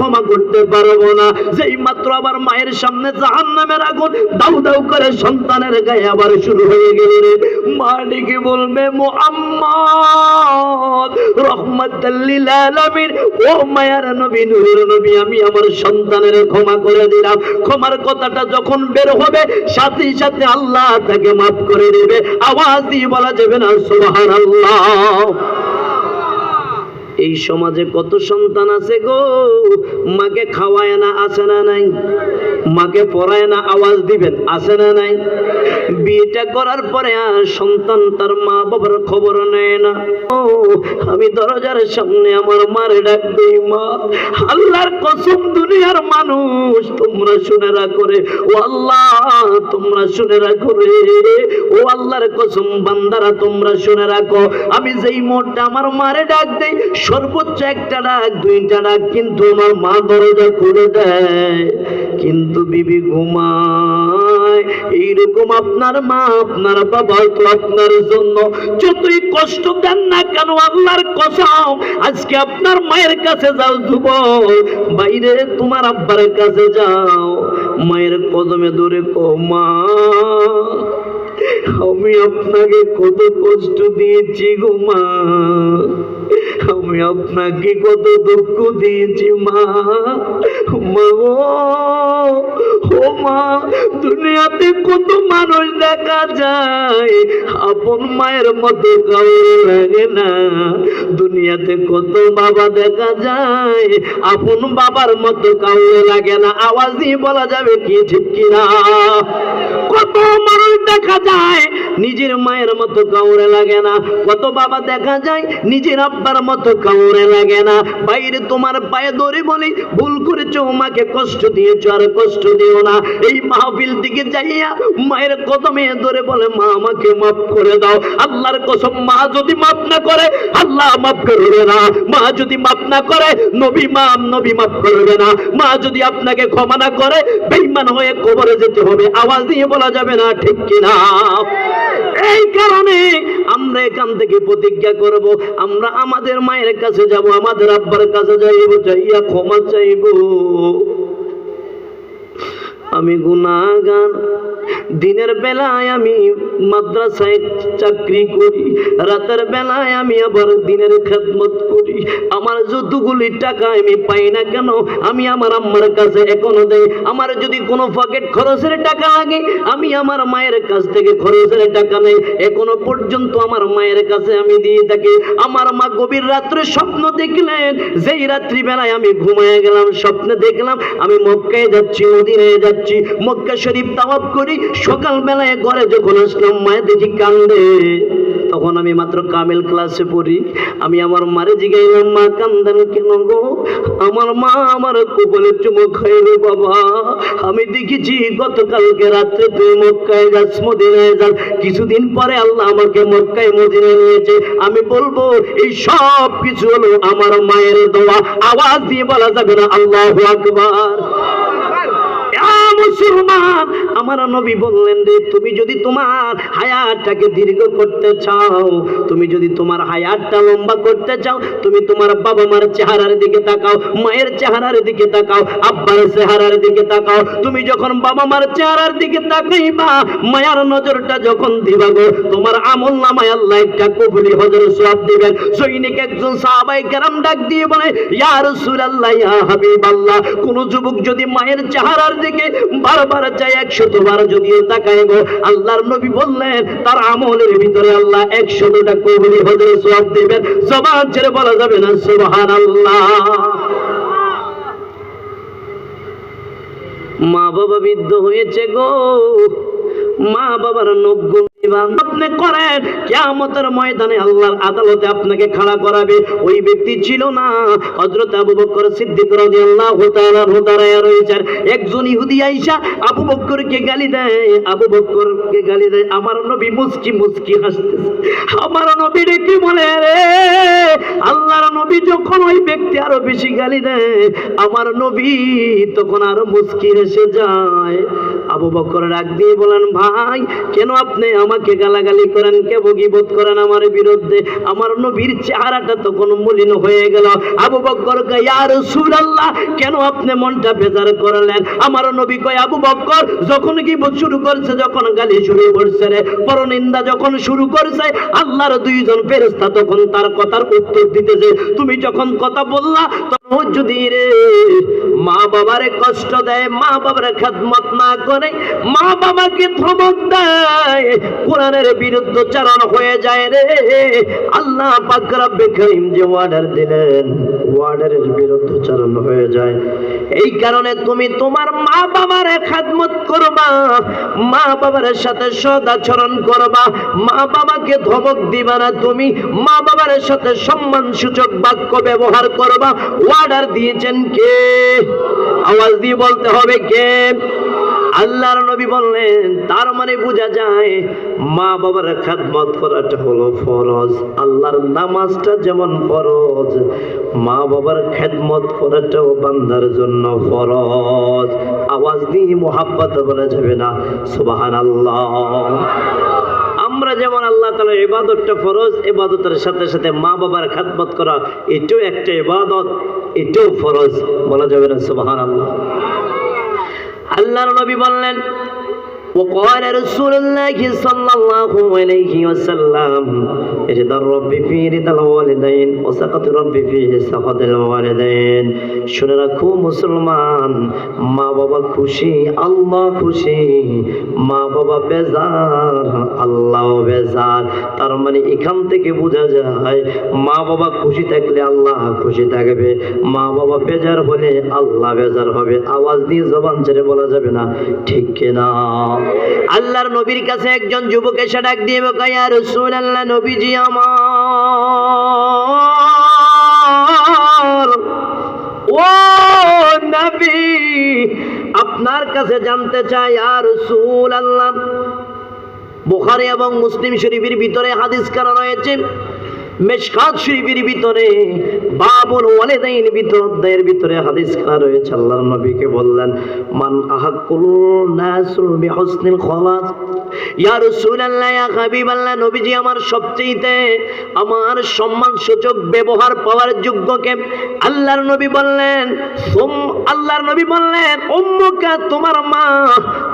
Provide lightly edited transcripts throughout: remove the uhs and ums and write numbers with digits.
ক্ষমা করতে পারবো না। যেই মাত্র আবার মায়ের সামনে জাহান্নামের আগুন দাউ দাউ করে সন্তানের গায়ে আবার শুরু হয়ে গেল রে, মা ডেকে বলবে মুহাম্মদ রহমাতাল লিল আলামিন, ও মায়ার নবী, নূরের নবী, আমি আমার সন্তানের ক্ষমা করে দিলাম। ক্ষমার কথাটা যখন বের হবে সাথে সাথে আল্লাহ তাকে মাফ করে দেবে। আওয়াজ দিয়ে বলা যাবে না সুবহানাল্লাহ? এই সমাজে কত সন্তান আছে গো, মাকে খাওয়ায় না, আছে না নাই? মাকে পড়ায় না, আওয়াজ দিবেন, আছে না নাই? বিয়েটা করার পরে আর সন্তান তার মা বাবার খবর নেয় না। ও আমি দরজার সামনে আমার মারে ডাক দেই, মা। আল্লাহর কসম দুনিয়ার মানুষ তোমরা শুনে রাখো রে, ও আল্লাহ তোমরা শুনে রাখো রে, ও আল্লাহর কসম বান্দারা তোমরা শুনে রাখো, আমি যেই মুহূর্তে আমার মারে ডাক দেই সর্বোচ্চ একটা ডাক, দুইটা ডাক, কিন্তু আমার মা দরজা খুলে দেয়, কিন্তু বিবি ঘুমায়। এইরকম আপনার মা আপনার বাবা তো আপনার জন্য যতই কষ্ট দেন না কেন, আল্লাহর কসম আজকে আপনার মায়ের কাছে যাও যুবক, বাইরে তোমার আব্বার কাছে যাও, মায়ের কদমে ধরে কো, মা আমি আপনাকে কত কষ্ট দিয়েছি গো মা, আমি আপনাকে কত দুঃখ দিয়েছি মা। মা ও মা, দুনিয়াতে কত মানুষ দেখা যায় আপন মায়ের মতো কাউরে লাগে না, দুনিয়াতে কত বাবা দেখা যায় আপন বাবার মতো কাউরে লাগে না। আওয়াজ দিয়ে বলা যাবে কি ঠিক কিনা? কত মানুষ দেখা যায় নিজের মায়ের মতো কাউরে লাগে না, কত বাবা দেখা যায় নিজের আব্বার মতো কাউরে লাগে না। বাইরে তোমার পায়ে ধরে বলি ভুল করেছো, মাকে কষ্ট দিয়েছো, আর কষ্ট দিও না। এই মাহফিল দিকে যাইয়া মায়ের কদমে ধরে বলে, মা আমাকে মাফ করে দাও। আল্লাহর কসম মা যদি মাফ না করে আল্লাহ মাফ করবে না, মা যদি মাফ না করে নবী মাফ করবে না, মা যদি আপনাকে ক্ষমা না করে বেঈমান হয়ে কবরে যেতে হবে। আওয়াজ দিয়ে বলা যাবে না ঠিক কিনা? এই কারণে আমরা এখান থেকে প্রতিজ্ঞা করব, আমরা আমাদের মায়ের কাছে যাব, আমাদের আব্বার কাছে যাইব, যাইয়া ক্ষমা চাইব। আমি গুনাহগার, দিনের বেলায় আমি মাদ্রাসায় চাকরি করি, রাতের বেলায় আমি আবার দিনের খেদমত করি, আমার যতগুলি টাকা আমি পাই না কেন আমি আমার আম্মার কাছে এখনো দেই। আমার যদি কোনো পকেট খরচের টাকা লাগে আমি আমার মায়ের কাছ থেকে খরচের টাকা নেই, এখনো পর্যন্ত আমার মায়ের কাছে আমি দিয়ে থাকি। আমার মা গভীর রাত্রে স্বপ্ন দেখলেন, যেই রাত্রি বেলায় আমি ঘুমিয়ে গেলাম স্বপ্নে দেখলাম আমি মক্কায় যাচ্ছি, মদিনায় যাচ্ছি, মক্কা শরীফ তাওয়াফ করি। সকাল বেলায় ঘরে যখন আসলাম মায়ে দেখি কান্দে, তখন আমি মাত্র কামেল ক্লাসে পড়ি। আমি আমার মারে জিগাইলাম, মা কান্দেন কেন গো? আমার মা আমার কপালে চুমো খাইলে, বাবা আমি দেখেছি গতকালকে রাত্রে তুই মক্কায় যাস, মদিনায় যাস, কিছুদিন পরে আল্লাহ আমাকে মক্কায় মদিনায় নিয়েছে। আমি বলবো এই সব কিছু হলো আমার মায়ের দোয়া। আওয়াজ দিয়ে বলা যাবে না আল্লাহু আকবার? মুসলমান, আমার নবী বললেন রে, তুমি যদি তোমার হায়াতটাকে দীর্ঘ করতে চাও, তুমি যদি তোমার হায়াতটা লম্বা করতে চাও, তুমি তোমার বাবা মার চেহারার দিকে তাকাও, মায়ের চেহারার দিকে তাকাও, আব্বার চেহারার দিকে তাকাও। তুমি যখন বাবা মার চেহারার দিকে তাকাইবা, মায়ার নজরটা যখন দিবা গো, তোমার আমল নামায় আল্লাহ একটা কবুলি হজের সওয়াব দিবেন। সৈনিক একজন সাহাবায়ে কেরাম ডাক দিয়ে বলে, ইয়া রাসূলুল্লাহ, ইয়া হাবিবাল্লাহ, কোন যুবক যদি মায়ের চেহারার দিকে বারবার চাই 100 বার যদিও তাকায় গো, আল্লাহর নবী বললেন তার আমলের ভিতরে আল্লাহ 100টা কবুলি হজের সওয়াব দিবেন। জবান ছেড়ে বলা যাবে না সুবহানাল্লাহ? মা বাবা বৃদ্ধ হয়েছে গো, মা বাবার নগ্ন আপনি করেন, কিয়ামতের ময়দানে আল্লাহর আদালতে আপনাকে খাড়া করাবে। ওই ব্যক্তি ছিল না হযরত আবু বকর সিদ্দিক রাদিয়াল্লাহু তাআলা দাঁড়ায়া রয়েছেন। একজন ইহুদি আইসা আবু বকরকে গালি দেয়, আবু বকরকে গালি দেয়। আমার নবী মুস্কি মুস্কি হাসতেছে। আমার নবী ডেকে বলে, রে আল্লাহর নবী যখন ওই ব্যক্তি আরো বেশি গালি দেয়, আমার নবী তখন আরো মুস্কি হেসে যায়। আবু বকর ডাক দিয়ে বলেন, ভাই কেন আপনি আমাকে গালাগালি করেন, কে গীবত করেন আমার বিরুদ্ধে? আমার নবীর চেহারাটা তখন মলিন হয়ে গেল। আবু বকর কয়, ইয়া রাসূলুল্লাহ, কেন আপনি মনটা বেজার করলেন? আমার নবী কয়, আবু বকর যখন গীবত শুরু করছে, যখন গালি শুরু করছে রে, পরনিন্দা যখন শুরু করছে, আল্লাহর দুইজন ফেরেশতা তখন তার কথার উত্তর দিতেছে। তুমি যখন কথা বললা, তখন যদি রে মা বাবারে কষ্ট দেয়, মা বাবার খেদমত না করে, মা বাবাকে ধমক দেয়, কোরআনের বিরুদ্ধচারণ হয়ে যায় রে। আল্লাহ পাক রব্বে কারীম যে অর্ডার দিলেন, অর্ডারের বিরুদ্ধচারণ হয়ে যায়। এই কারণে তুমি তোমার মা বাবার খেদমত করবা, মা বাবার সাথে সদাচরণ করবা, মা বাবাকে ধমক দিবা না, তুমি মা বাবার সাথে সম্মান সূচক বাক্য ব্যবহার করবা। অর্ডার দিয়েছেন কে? আওয়াজ দিয়ে বলতে হবে কে? আল্লাহর নবী বললেন। তার মানে বোঝা যায় মা বাবার খেদমত করাটা হলো ফরজ। আল্লাহর নামাজটা যেমন ফরজ, মা বাবার খেদমত করাটাও বান্দার জন্য ফরজ। আওয়াজ দিয়ে মুহাব্বত বলা যাবে না সুবহানাল্লাহ। আমরা যেমন আল্লাহ তাআলার ইবাদতটা ফরজ, ইবাদতের সাথে সাথে মা বাবার খেদমত করা এটাও একটা ইবাদত, এটাও ফরজ, বলা যাবে না সুবহানাল্লাহ। আল্লাহর নবী বললেন, وقال رسول الله صلى الله عليه وسلم رضا الرب في رضا الوالدين وسخط الرب فيه سخط الوالدين। শুনে রাখো মুসলমান, মা বাবা খুশি, আল্লাহ খুশি, মা বাবা বেজার, আল্লাহ বেজার। তার মানে এখান থেকে বোঝা যায় মা বাবা খুশি থাকলে আল্লাহ খুশি থাকবে, মা বাবা বেজার হলে আল্লাহ বেজার হবে। আওয়াজ দিয়ে জবান ছেড়ে বলা যাবে না, ঠিক কিনা? আল্লাহর নবীর কাছে একজন যুবক এসে ডাক দিয়ে বলে, ইয়া রাসূলুল্লাহ, নবীজি আমার, ও নবী, আপনার কাছে জানতে চাই ইয়া রাসূলুল্লাহ। বুখারী এবং মুসলিম শরীফের ভিতরে হাদিস কানা রয়েছে, মিশকাত শরীফের ভিতরে বাবুল ওয়ালিদাইন অধ্যায়ের ভিতরে হাদিস কানা রয়েছে। আল্লাহর নবীকে বললেন, মান আহাক্কুল নাসুল বিহুসনিল খলাক। ইয়া রাসূলুল্লাহ, ইয়া হাবিবাল্লাহ, নবীজি আমার সবচেয়ে আমার সম্মান সূচক ব্যবহার পাওয়ার যোগ্য কে? আল্লাহর নবী বললেন, উম্মুকা, তোমার মা।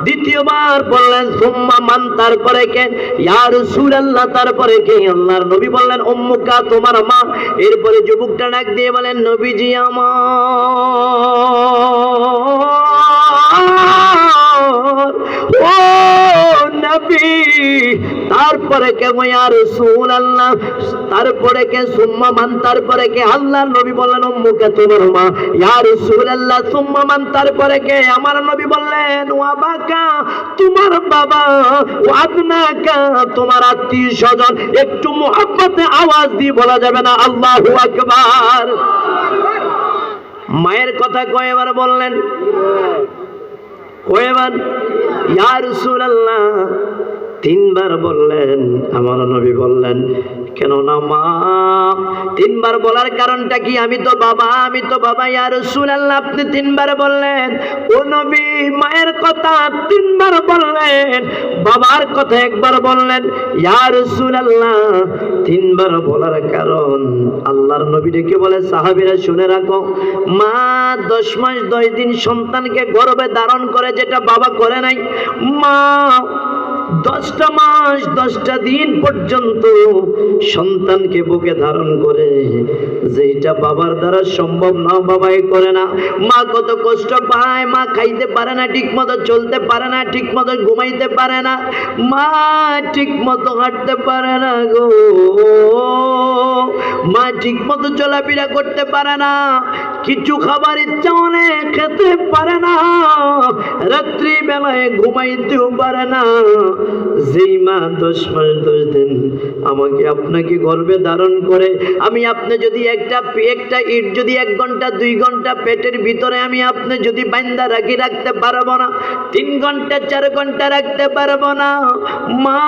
দ্বিতীয়বার বললেন সুম্মা মান, তারপরে কে? ইয়া রাসূলুল্লাহ, তারপরে কে? আল্লাহর নবী বললেন উম্মুকা, তোমার মা। এরপরে যুবকটা ডাক দিয়ে বলেন, নবীজি আমার, ও নবী, তারপরে কে? ইয়া রাসূলুল্লাহ, তারপরে কে? সুম্মা মান, তারপরে কে? আল্লাহর নবী বললেন উম্মুকা, তোমার মা। ইয়া রাসূলুল্লাহ, সুম্মা মান, তারপরে কে? আমার নবী বললেন ওয়া বাকা, তোমার বাবা, ওয়া আদনাকা, তোমার আত্মীয় স্বজন। একটু মুহাব্বতে আওয়াজ দিয়ে বলা যাবে না আল্লাহু আকবার? মায়ের কথা কয়বার বললেন? কয়বার? ইয়া রাসূলুল্লাহ, তিনবার বললেন। আমার নবী বললেন, কেন না মা? তিনবার বলার কারণটা কি? আমি তো বাবা, আমি তো বাবা। ইয়া রাসূলুল্লাহ, আপনি তিনবার বললেন। ও নবী, মায়ের কথা তিনবার বললেন, বাবার কথা একবার বললেন। ইয়া রাসূলুল্লাহ, তিনবার বলার কারণ, আল্লাহর নবী ডেকে বলে, সাহাবীরা শুনে রাখো, মা 10 মাস 10 দিন সন্তানকে গর্ভে ধারণ করে, যেটা বাবা করে নাই। মা 10টা মাস 10টা দিন পর্যন্ত সন্তানকে বুকে ধারণ করে, যেটা বাবার দ্বারা সম্ভব না, বাবাই করে না। মা কত কষ্ট পায়, মা খাইতে পারে না ঠিক মতো, চলতে পারে না ঠিক মতো, ঘুমাইতে পারে না, মা ঠিক মতো হাঁটতে পারে না গো, মা ঠিক মতো চলাফেরা করতে পারে না, কিছু খাবার ইচ্ছা হলে খেতে পারে না, রাত্রি বেলায় ঘুমাইতেও পারে না। যেই মা 10 মাস 10 দিন আমাকে আপনাকে গর্ভে ধারণ করে, আমি আপনি যদি একটা ইট যদি 1 ঘন্টা 2 ঘন্টা পেটের ভিতরে আমি আপনি যদি বান্ধা রাখতে পারবো না, 3 ঘন্টা 4 ঘন্টা রাখতে পারবো না। মা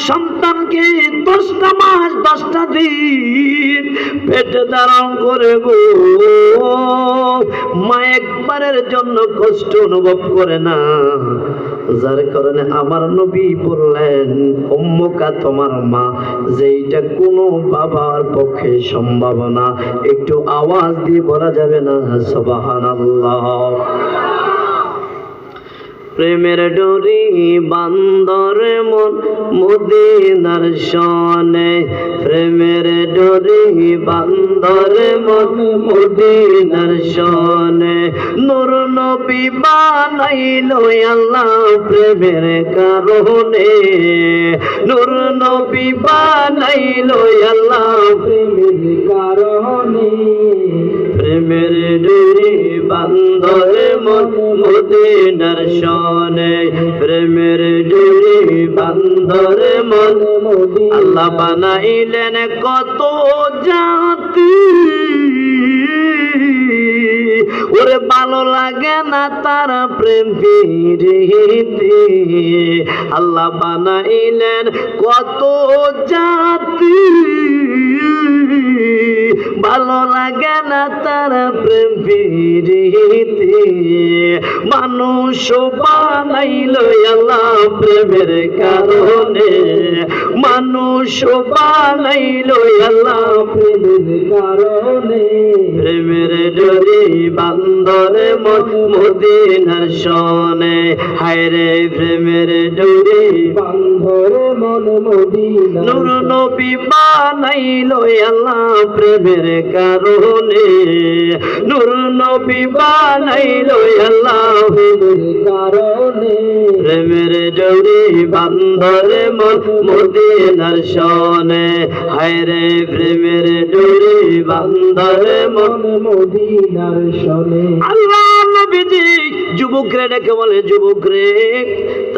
সন্তানকে 10টা মাস 10টা দিন পেটে ধারণ করে গো, মা একবারের জন্য কষ্ট অনুভব করে না। যার কারণে আমার নবী বললেন উম্মুকা তোমার মা, যেইটা কোনো বাবার পক্ষে সম্ভব না। একটু আওয়াজ দিয়ে বলা যাবে না সুবহানাল্লাহ? প্রেমের ডোরি বান্দর মন মদিনার শনে, প্রেমের ডোরি বান্দর মন মদিনার শনে। নূর নবী বানাইলো আল্লাহ প্রেমের কারণে, নূর নবী বানাইলো আল্লাহ প্রেমের কারণে। প্রেমের ডোরি বান্দর মন মদিনার শনে, প্রেমের ডোরি বান্দর মন মদিনার। আল্লাহ বানাইলেন কত জাতি, ওরে ভালো লাগে না তারা প্রেম প্রীতি। আল্লাহ বানাইলেন কত জাতি, ভালো লাগে না তারা প্রেম প্রীতি। মানুষ বানাইল আল্লাহ প্রেমের কারণে, মানুষ বানাইল আল্লাহ প্রেমের কারণে। প্রেমের ডোরি বান্দরে মন মদিনার শনে, হায় রে প্রেমের ডোরি বান্দরে মন মদিনা। নূর নবী বানাইল আল্লাহ প্রেমের কারণে, নূর নবী বানাইল আল্লাহ প্রেমের কারণে। প্রেমের ডোরি বান্দরে মন মদিনার শনে, হায় রে প্রেমের ডোরি বান্দরে মন মদিনার শনে। আল্লাহ নবীজি যুবকরে ডেকে বলে, যুবকরে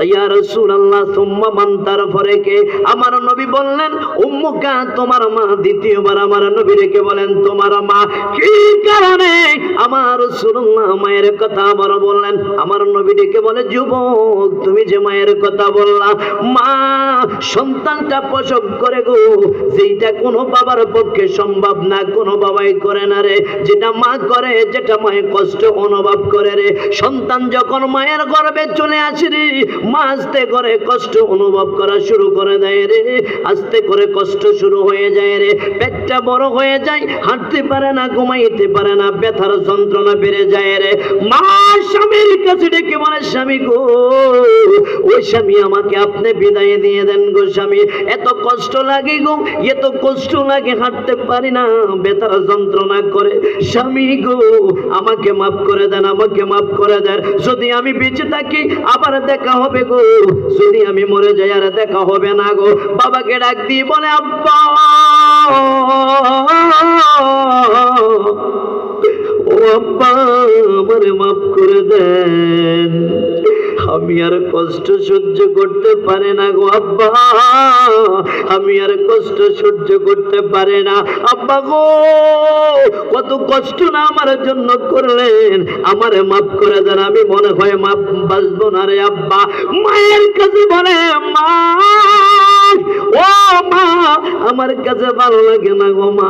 ইয়া রাসূলুল্লাহ সুম্মা মান, তারপরে কে? আমার নবী বললেন উম্মুকা তোমার মা। দ্বিতীয়বার আমার নবী ডেকে বলেন তোমার মা। কি কারণে? আমার রাসূলুল্লাহ মায়ের কথা আবার বললেন। আমার নবী ডেকে বলে, যুবক তুমি যে মায়ের কথা বললা, মা সন্তানটা প্রসব করে গো, যেটা কোনো বাবার পক্ষে সম্ভব না, কোনো বাবাই করে না রে। যেটা মা করে, যেটা মায়ের কষ্ট অনুভব করে রে। সন্তান যখন মায়ের গর্ভে চলে আসে রে, মা আস্তে করে কষ্ট অনুভব করা শুরু করে দেয় রে, আস্তে করে কষ্ট শুরু হয়ে যায় রে। পেটটা বড় হয়ে যায়, হাঁটতে পারে না, ঘুমাইতে পারে না, ব্যথার যন্ত্রণা বেড়ে যায় রে। মা স্বামীর কাছে ডেকে বলে, স্বামী গো, ওই স্বামী আমাকে আপনি বিদায় দিয়ে দেন গো স্বামী, এত কষ্ট লাগে গো, এত কষ্ট লাগে, হাঁটতে পারি না, ব্যথার যন্ত্রণা করে। স্বামী গো আমাকে মাফ করে দেন, আমাকে মাফ করে দেন। যদি আমি বেঁচে থাকি আবার দেখা হবে গো, যদি আমি মরে যাই আর দেখা হবে না গো। বাবাকে ডাক দিয়ে বলে, আব্বা ও আব্বা আমারে মাফ করে দেন, আমি আর কষ্ট সহ্য করতে পারি না গো আব্বা, আমি আর কষ্ট সহ্য করতে পারি না। আব্বা গো কত কষ্ট না আমার জন্য করলেন, আমারে মাফ করে দেন, আমি মনে হয় মাফ বাঁচবো না রে আব্বা। মায়ের কাছে বলে, মা ও মা আমার কাছে ভালো লাগে না গো মা,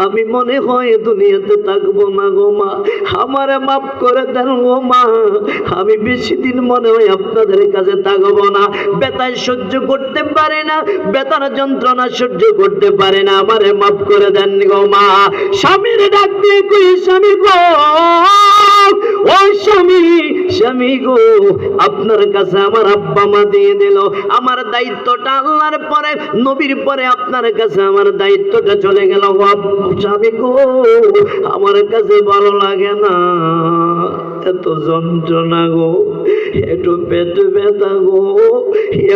আমি মনে হয় দুনিয়াতে থাকবো না গো মা, আমারে মাফ করে দেন গো মা, আমি বেশি দিন মনে হয় আপনাদের কাছে থাকবো না। ব্যথায় সহ্য করতে পারে না, ব্যথার যন্ত্রণা সহ্য করতে পারে না, আমারে মাফ করে দেন গো মা। স্বামীর ডাক দিয়ে কই, স্বামী গো, ও স্বামী, স্বামী গো আপনার কাছে আমার আব্বা মা দিয়ে দিল, আমার দায়িত্বটা আল্লাহর পরে নবীর পরে আপনার কাছে আমার দায়িত্বটা চলে গেল গো স্বামী গো, আমার কাছে ভালো লাগে না, এত যন্ত্রণা গো, একটু পেটে ব্যথা গো।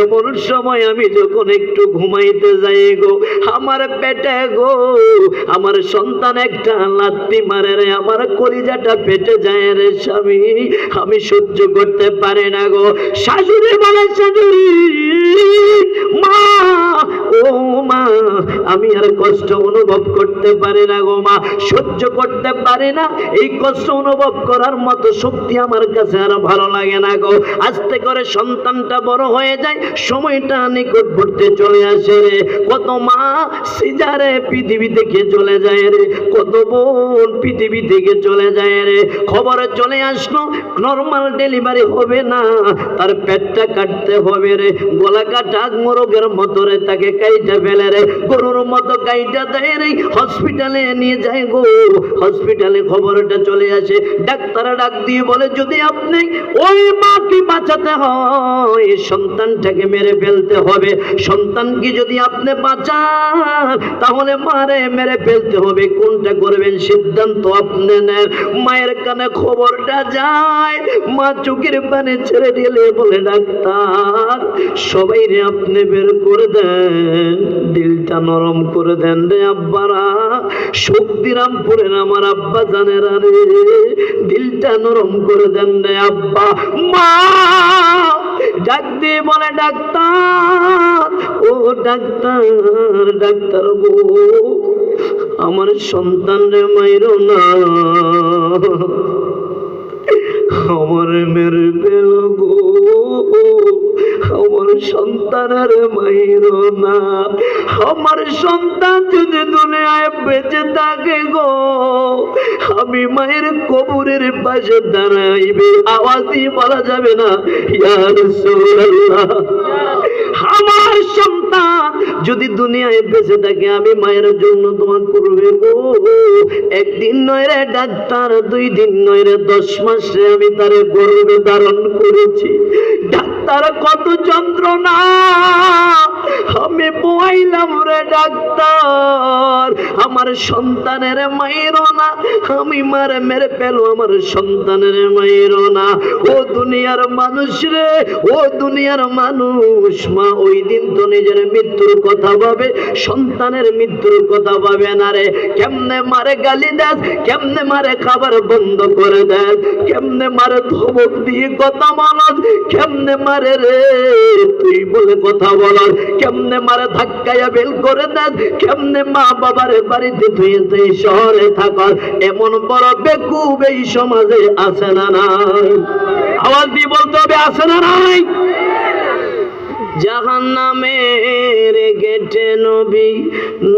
এমন সময় আমি যখন একটু ঘুমাইতে যাই গো, আমার পেটে গো আমার সন্তান একটা লাত্তি মারে রে, আমার কলিজাটা পেটে যায় রে স্বামী, আমি সহ্য করতে পারি না গো। শাশুড়ি বলে, শাশুড়ি মা, ও মা আমি আর কষ্ট অনুভব করতে পারি না গো মা, সহ্য করতে পারি না, এই কষ্ট অনুভব করার মতো শক্তি আমার কাছে আর ভালো লাগে না গো। আস্তে করে সন্তানটা বড় হয়ে যায়, সময়টা নিকটবর্তী চলে আসে রে। কত মা সিজারে পৃথিবী থেকে চলে যায় রে, কত বোন পৃথিবী থেকে চলে যায় রে। খবরে চলে আসলো নরমাল ডেলিভারি হবে না, তার পেটটা কাটতে হবে রে। গলা কাটা মোরগের মতো রে, তাকে কাইটা ফেলে রে, গরুর মতো কাইটা দেয় রে। হসপিটালে নিয়ে যায় গো, হসপিটালে খবরটা চলে আসে। ডাক্তার ডাক দিয়ে বলে, যদি আপনি ওই মাকে বাঁচাতে হয় সন্তানটাকে মেরে ফেলতে হবে। সন্তানকে যদি আপনি বাঁচান তাহলে মারে মেরে ফেলতে হবে। কোনটা করবেন সিদ্ধান্ত আপনি নেন। মায়ের কানে খবরটা যায়, মা চোখের পানি ছেড়ে দিলে বলে, ডাক্তার সবাই রে আপনি বের করে দেন, দিলটা নরম করে দেন রে আব্বারা। শক্তিরামপুরের আমার আব্বা জানেরা রে, দিলটা নরম করে দেন রে আব্বা। মা ডাক দিয়ে বলে, ডাক্তার ও ডাক্তার, ডাক্তার গো আমার সন্তান রে মাইরো না, আমার মেরে ফেল গো, আমার সন্তানের মাইরো না। আমার সন্তান যদি দুনিয়ায় বেঁচে থাকে গো, আমি মায়ের কবরের পাশে দাঁড়াইবে, আওয়াজ দিয়ে বলা যাবে না ইয়া রাসূলুল্লাহ। আমার সন্তান যদি দুনিয়ায় বেঁচে থাকে আমি মায়ের জন্য দোয়া করবে গো। একদিন নয় রে ডাক্তার, 2 দিন নয় রে 10 মাস রে আমি তারে গর্ভে ধারণ করেছি। ডাক্তার কত যন্ত্রণা আমি পোয়াইলাম রে ডাক্তার, আমার সন্তানের মায়েরও না, আমি মারে মেরে ফেলো আমার সন্তানের মায়েরও না। ও দুনিয়ার মানুষ রে, ও দুনিয়ার মানুষ, মা ওই দিন তো নিজের মৃত্যুর কথা ভাবে, সন্তানের মৃত্যুর কথা ভাবে না রে। কেমনে মারে গালি দেন, কেমনে মারে খাবার বন্ধ করে দেন, কেমনে মারে ধমক দিয়ে কথা বলস, কেমনে মারে রে তুই বলে কথা বলস, কেমনে মারে ধাক্কায়া বেল করে দেন, কেমনে মা বাবার বাড়িতে তুই শহরে থাকস। এমন বড় বেকুব এই সমাজে আছে না নাই? আওয়াজ দিয়ে বলতে হবে, আছে না নাই? জাহান্নামের গেটে নবী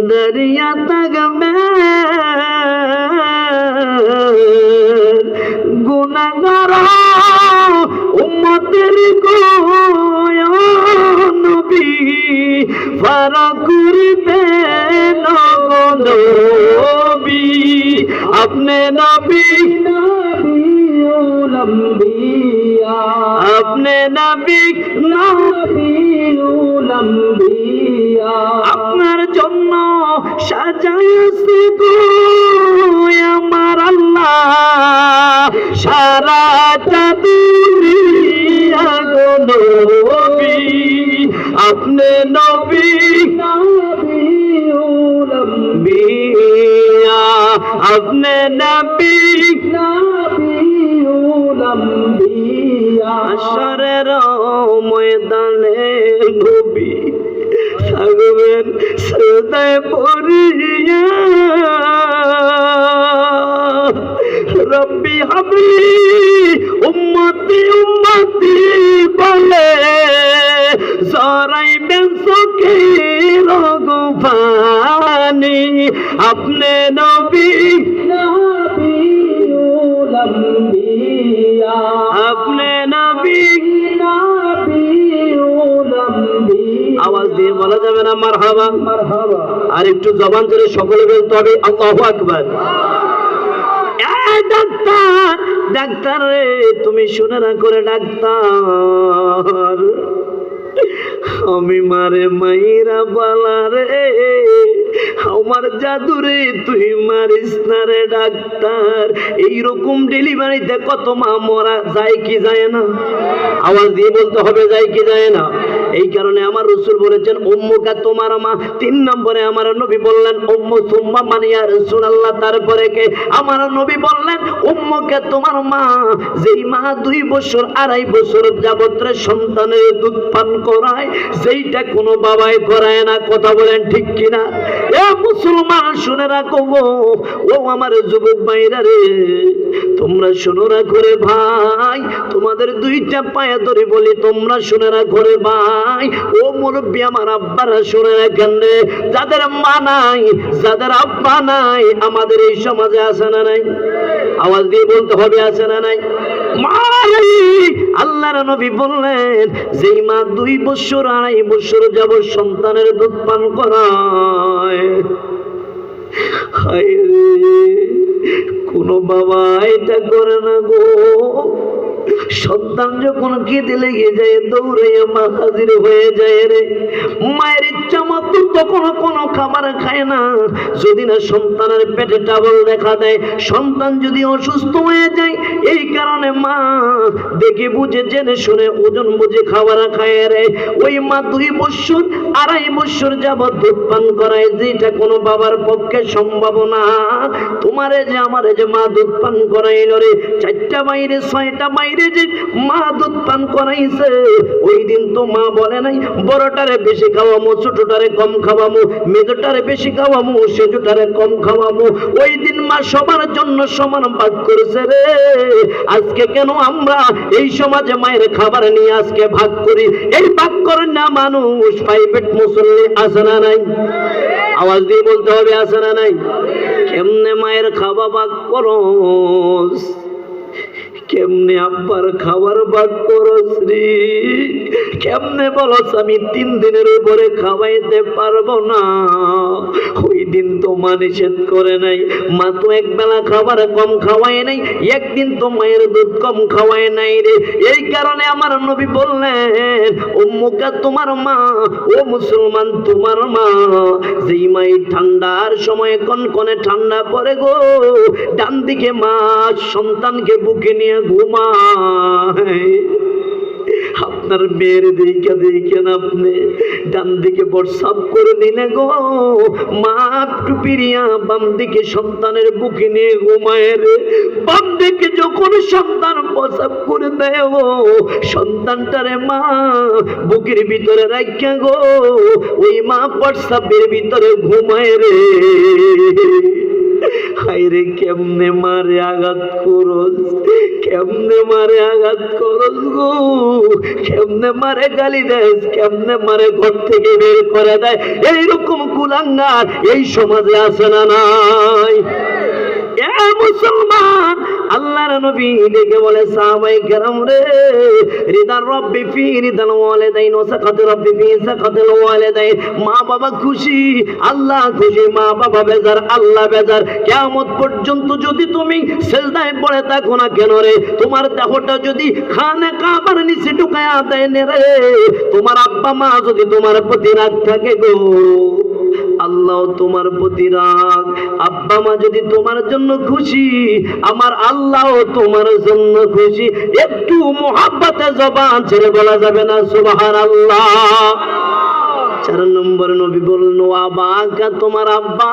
দাঁড়িয়ে থাকবে, গুনাহগার উম্মতের গো নবী ফারা করিবেন গো নবী। আপনি নবী, আপনি নবী, আপনার জন্য সাজাইছে গো আমার আল্লাহ সারাটা দুনিয়া গো নবী। আপনি নবী, আপনি নবী, হাশরের ময়দানে নবী থাকবেন সিজদায় পড়িয়া, রব্বি হাবলি উম্মতি উম্মতি বলে জরাইবেন চোখের পানি। আপনি নবী, আপনি নবী, আওয়াজ দিয়ে বলা যাবে না মারহাবা? আর একটু জবান ধরে সকলে বলতে হবে আল্লাহু আকবার। ডাক্তার, ডাক্তার রে তুমি শুনে না করে ডাক্তার, আমি মারে মাইরা বালা রে, আমার জাদুরে তুই মারিস না রে ডাক্তার। এইরকম ডেলিভারিতে কত মা মরা যায় কি যায় না? আওয়াজ দিয়ে বলতে হবে, যায় কি যায় না? এই কারণে আমার রাসূল বলেছেন উম্মুকা তোমার মা। 3 নম্বরে আমার নবী বললেন উম্মু সুম্মা মান ইয়া রাসূলুল্লাহ, তারপরে কে? আমার নবী বললেন উম্মুকা তোমার মা, যেই মা 2 বছর 2.5 বছর যাবত সন্তানের দুধ পান করায়, যেইটা কোনো বাবাই করায় না। কথা বলেন ঠিক কিনা? এ মুসলমান শুনে রাখো গো, ও আমার যুবক ভাইরা রে, তোমরা তোমরা শোনো রাখো রে ভাই, তোমাদের দুইটা পায়ে ধরে বলি তোমরা শুনে রাখো রে ভাই। ও মুরব্বী আমার আব্বারা শুনে রাখেন রে, যাদের মা নাই, যাদের আব্বা নাই, আমাদের এই সমাজে আছে না নাই? আওয়াজ দিয়ে বলতে হবে, আছে না নাই? আল্লাহর নবী বললেন, যেই মা 2 বছর 2.5 বছর যাবত সন্তানের দুধ পান করায়, হায় রে, কোন বাবা এটা করে না গো। সন্তান যখন কেঁদে লেগে যায় দৌড়াইয়া মা হাজির হয়ে যায় রে। মায়ের ইচ্ছা মতো তখন কোনো খাবার খায় না, যদি না সন্তানের পেটে ট্রাবল দেখা দেয়, সন্তান যদি অসুস্থ হয়ে যায়, এই কারণে মা দেখে বুঝে জেনে শুনে ওজন বুঝে খাবার খায় রে। ওই মা 2 বছর 2.5 বছর যাবত দুধ পান করায়, যেটা কোনো বাবার পক্ষে সম্ভব না। তোমারে যে আমারে যে মা দুধ পান করাইল রে, 4টা বাইরে 6টা বাইরে যে মা দুধ পান করাইছে, ওই দিন তো মা বলে নাই বড়টারে বেশি খাওয়ামো, ছোটটারে কম খাওয়ামো, মেজোটারে বেশি খাওয়ামো, সেজোটারে কম খাওয়ামো। ওই দিন মা সবার জন্য সমান ভাগ করেছে রে। আজকে কেন আমরা এই সমাজে মায়ের খাবার নিয়ে আজকে ভাগ করি? এই ভাগ করেন না মানুষ প্রাইভেট মুসল্লি আছে না নাই? আওয়াজ দিয়ে বলতে হবে, আছে না নাই? কেমনে মায়ের খাবার ভাগ করস, কেমনে আব্বার খাবার ভাগ করস রে? কেমনে বলস আমি 3 দিনের উপরে খাওয়াইতে পারবো না? ওই দিন তো মা নিষেধ করে নাই, মা তো 1 বেলা খাবার কম খাওয়ায় নাই, একদিন তো মায়ের দুধ কম খাওয়ায় নাই রে। এই কারণে আমার নবী বললেন, উম্মুকা তোমার মা, ও মুসলমান তোমার মা, যেই মা এই ঠান্ডার সময় কনকনে ঠান্ডা পড়ে গো, ডান দিকে মা সন্তানকে বুকে নিয়ে ঘুমায়। আপনার মেয়ের দিকে দেখেন, আপনি ডান দিকে প্রসাব করে নিলে গো, মা একটু পিরিয়া বাম দিকে সন্তানের বুকে নিয়ে ঘুমায় রে। বাম দিকে যখন সন্তান প্রসাব করে দেয় গো, সন্তানটারে মা বুকের ভিতরে রাখা গো, ওই মা প্রসাবের ভিতরে ঘুমায় রে। হায়রে কেমনে মারে আঘাত করস, কেমনে মারে আঘাত করস গো, কেমনে মারে গালি দেস, কেমনে মারে ঘর থেকে বের করে দেয়। এইরকম কুলাঙ্গার এই সমাজে আছে না নাই? এ মুসলমান, আল্লাহর নবী ডেকে বলে, সাহাবায়ে কেরাম রে, রিদার রব্বি ফি রিদাল ওয়ালিদাইন ওয়া সাকাত রব্বি ফি সাকাতিল ওয়ালিদাইন। মা বাবা খুশি, আল্লাহ খুশি, মা বাবা বেজার, আল্লাহ বেজার। কিয়ামত পর্যন্ত যদি তুমি সিজদায় পড়ে থাকো না কেন রে, তোমার দেহটা যদি খানে কাবার নিচে ঢুকায়া দেয় রে, তোমার আব্বা মা যদি তোমার প্রতি রাগ থাকে গো, আল্লাহ তোমার প্রতি রাগ। আব্বা মা যদি তোমার জন্য খুশি, আমার আল্লাহ তোমার জন্য খুশি। একটু মোহাব্বতে জবান ছেড়ে বলা যাবে না সুবহানাল্লাহ? 4 নম্বর নবী বলল, আবাকা তোমার আব্বা,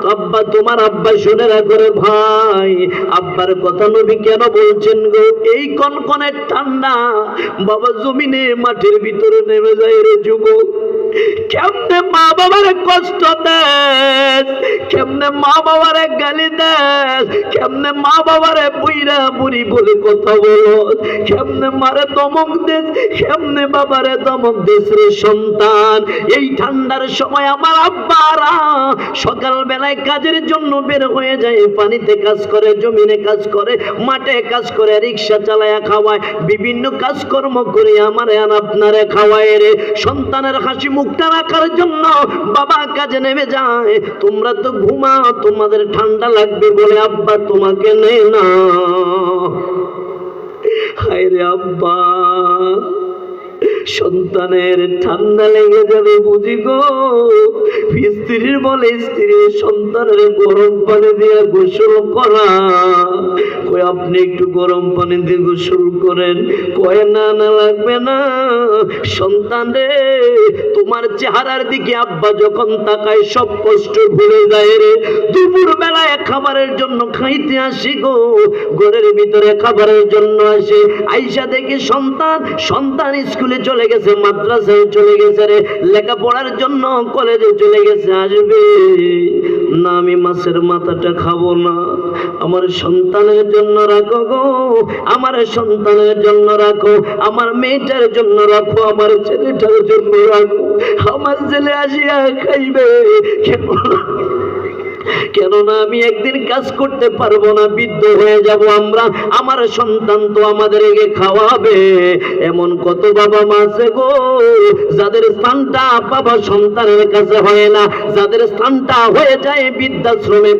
তো আব্বা তোমার আব্বা শুনে রাখো রে ভাই। আব্বার কথা নবী কেন বলছেন গো? এই কনকনে ঠান্ডা বাবা জমিনে মাঠের ভিতরে নেমে যায় রে যুবক। কেমনে মা বাবারে কষ্ট দেস, কেমনে মা বাবারে গালি দেস, কেমনে মা বাবারে বুইরা বুড়ি বলে কথা বলো, কেমনে মারে দমক দেস, কেমনে বাবারে দমক দেস রে সন্তান। এই ঠান্ডার সময় আমার আব্বারা সকাল বেলায় কাজের জন্য বের হয়ে যায়, পানিতে কাজ করে, জমিনে কাজ করে, মাঠে কাজ করে, রিক্সা চালায়া খাওয়ায়, বিভিন্ন কাজকর্ম করে আমারে আর আপনারে খাওয়ায় রে। সন্তানের হাসি মুখটা রাখার জন্য বাবা কাজে নেমে যায়। তোমরা তো ঘুমাও, তোমাদের ঠান্ডা লাগবে বলে আব্বা তোমাকে নেয় না। হায় রে আব্বা, সন্তানের ঠান্ডা লেগে যাবে বুঝি গো, স্ত্রীর বলে স্ত্রীর সন্তানের গরম পানি দিয়ে গোসল করা। কই আপনি একটু গরম পানি দিয়ে গোসল করেন, কয় না না লাগবে না। সন্তান রে, তোমার চেহারার দিকে আব্বা যখন তাকায় সব কষ্ট ভুলে যায় রে। দুপুর বেলায় খাবারের জন্য খাইতে আসি গো, ঘরের ভিতরে খাবারের জন্য আসে, আইসা দেখে সন্তান স্কুলে চলে গেছে, মাদ্রাসায় চলে গেছে রে, লেখাপড়ার জন্য কলেজে চলে গেছে। আসবে না আমি মাছের মাথাটা খাবো না, আমার সন্তানের জন্য রাখো গো, আমার সন্তানের জন্য রাখো, আমার মেয়েটার জন্য রাখো, আমার ছেলেটার জন্য রাখো, আমার ছেলে আসিয়া খাইবে। কেননা আমি একদিন কাজ করতে পারবো না, বৃদ্ধ হয়ে যাব আমরা, আমার সন্তান তো আমাদেরকে খাওয়াবে। এমন কত বাবা মা আছে গো, যাদের স্থানটা বাবা সন্তানের কাছে হয় না, যাদের স্থানটা হয়ে যায় বৃদ্ধাশ্রমে।